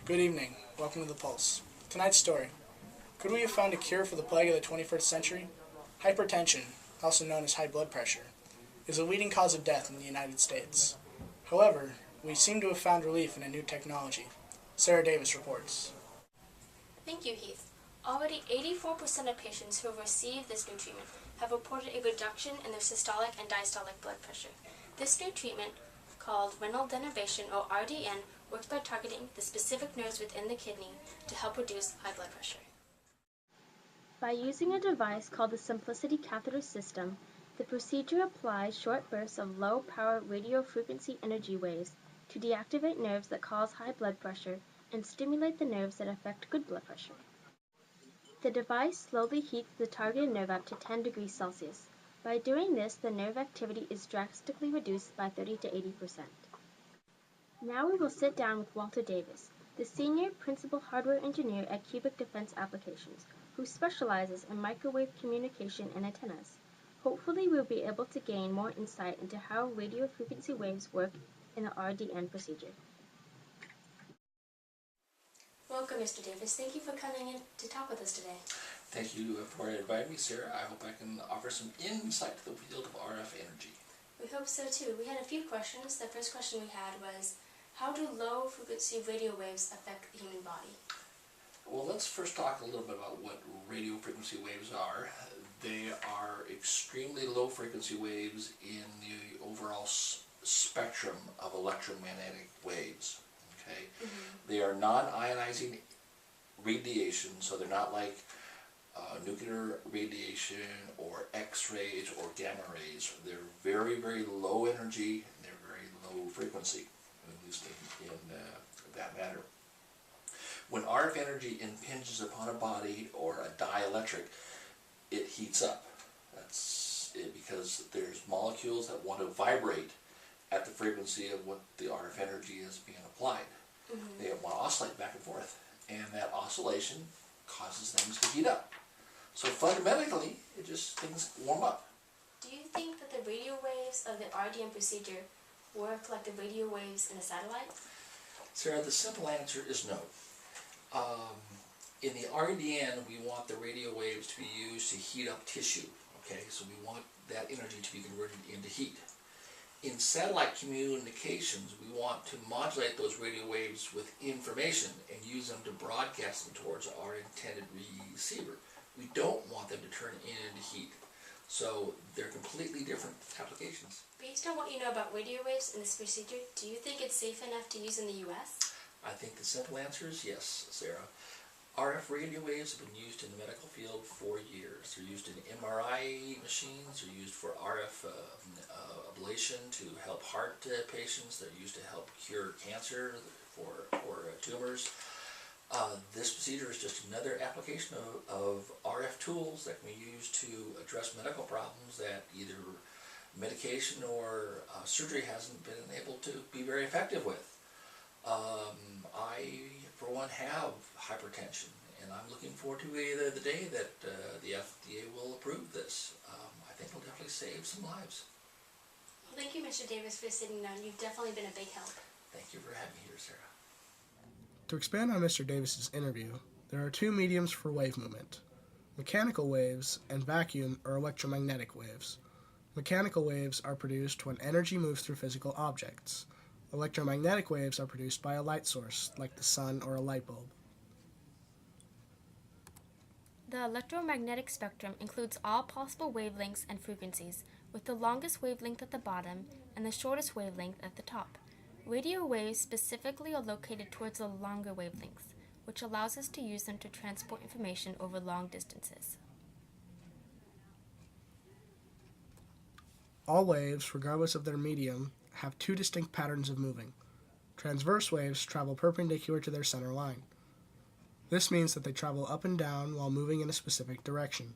Good evening. Welcome to The Pulse. Tonight's story. Could we have found a cure for the plague of the 21st century? Hypertension, also known as high blood pressure, is a leading cause of death in the United States. However, we seem to have found relief in a new technology. Sarah Davis reports. Thank you, Heath. Already 84% of patients who have received this new treatment have reported a reduction in their systolic and diastolic blood pressure. This new treatment, called renal denervation or RDN, works by targeting the specific nerves within the kidney to help reduce high blood pressure. By using a device called the Simplicity Catheter System, the procedure applies short bursts of low-power radiofrequency energy waves to deactivate nerves that cause high blood pressure and stimulate the nerves that affect good blood pressure. The device slowly heats the targeted nerve up to 10 degrees Celsius. By doing this, the nerve activity is drastically reduced by 30 to 80%. Now we will sit down with Walter Davis, the Senior Principal Hardware Engineer at Cubic Defense Applications, who specializes in microwave communication and antennas. Hopefully we'll be able to gain more insight into how radio frequency waves work in the RDN procedure. Welcome, Mr. Davis. Thank you for coming in to talk with us today. Thank you for inviting me, Sarah. I hope I can offer some insight to the field of RF energy. We hope so too. We had a few questions. The first question we had was, how do low-frequency radio waves affect the human body? Well, let's first talk a little bit about what radio frequency waves are. They are extremely low frequency waves in the overall spectrum of electromagnetic waves. Okay? They are non-ionizing radiation, so they're not like nuclear radiation or X-rays or gamma rays. They're very, very low energy and they're very low frequency, at least in that matter. When RF energy impinges upon a body or a dielectric, it heats up. That's it, because there's molecules that want to vibrate at the frequency of what the RF energy is being applied. They want to oscillate back and forth, and that oscillation causes things to heat up. So fundamentally, things warm up. Do you think that the radio waves of the RDN procedure work like the radio waves in a satellite? Sarah, the simple answer is no. In the RDN, we want the radio waves to be used to heat up tissue. Okay, so we want that energy to be converted into heat. In satellite communications, we want to modulate those radio waves with information and use them to broadcast them towards our intended receiver. We don't want them to turn into heat. So they're completely different applications. Based on what you know about radio waves in this procedure, do you think it's safe enough to use in the U.S.? I think the simple answer is yes, Sarah. RF radio waves have been used in the medical field for years. They're used in MRI machines, they're used for RF ablation to help heart patients, they're used to help cure cancer for tumors. This procedure is just another application of RF tools that can be used to address medical problems that either medication or surgery hasn't been able to be very effective with. I, for one, have hypertension, and I'm looking forward to the day that the FDA will approve this. I think it'll definitely save some lives. Well, thank you, Mr. Davis, for sitting down. You've definitely been a big help. Thank you for having me here, Sarah. To expand on Mr. Davis's interview, there are two mediums for wave movement: mechanical waves and vacuum or electromagnetic waves. Mechanical waves are produced when energy moves through physical objects. Electromagnetic waves are produced by a light source, like the sun or a light bulb. The electromagnetic spectrum includes all possible wavelengths and frequencies, with the longest wavelength at the bottom and the shortest wavelength at the top. Radio waves specifically are located towards the longer wavelengths, which allows us to use them to transport information over long distances. All waves, regardless of their medium, have two distinct patterns of moving. Transverse waves travel perpendicular to their center line. This means that they travel up and down while moving in a specific direction.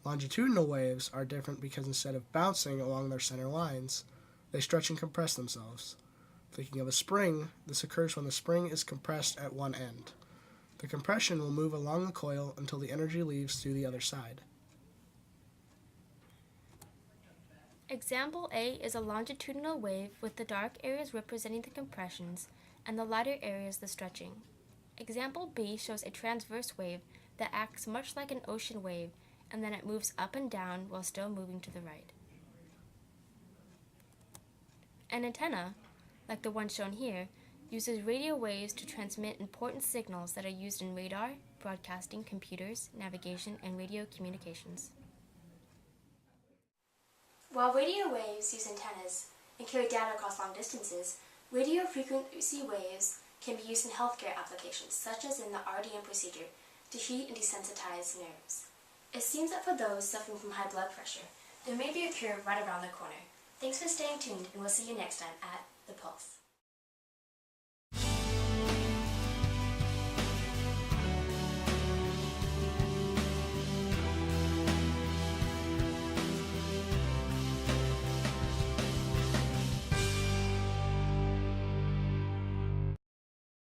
Longitudinal waves are different because instead of bouncing along their center lines, they stretch and compress themselves. Thinking of a spring, this occurs when the spring is compressed at one end. The compression will move along the coil until the energy leaves through the other side. Example A is a longitudinal wave with the dark areas representing the compressions and the lighter areas the stretching. Example B shows a transverse wave that acts much like an ocean wave, and then it moves up and down while still moving to the right. An antenna, like the one shown here, uses radio waves to transmit important signals that are used in radar, broadcasting, computers, navigation, and radio communications. While radio waves use antennas and carry data across long distances, radio frequency waves can be used in healthcare applications, such as in the RDM procedure, to heat and desensitize nerves. It seems that for those suffering from high blood pressure, there may be a cure right around the corner. Thanks for staying tuned, and we'll see you next time at The Pulse.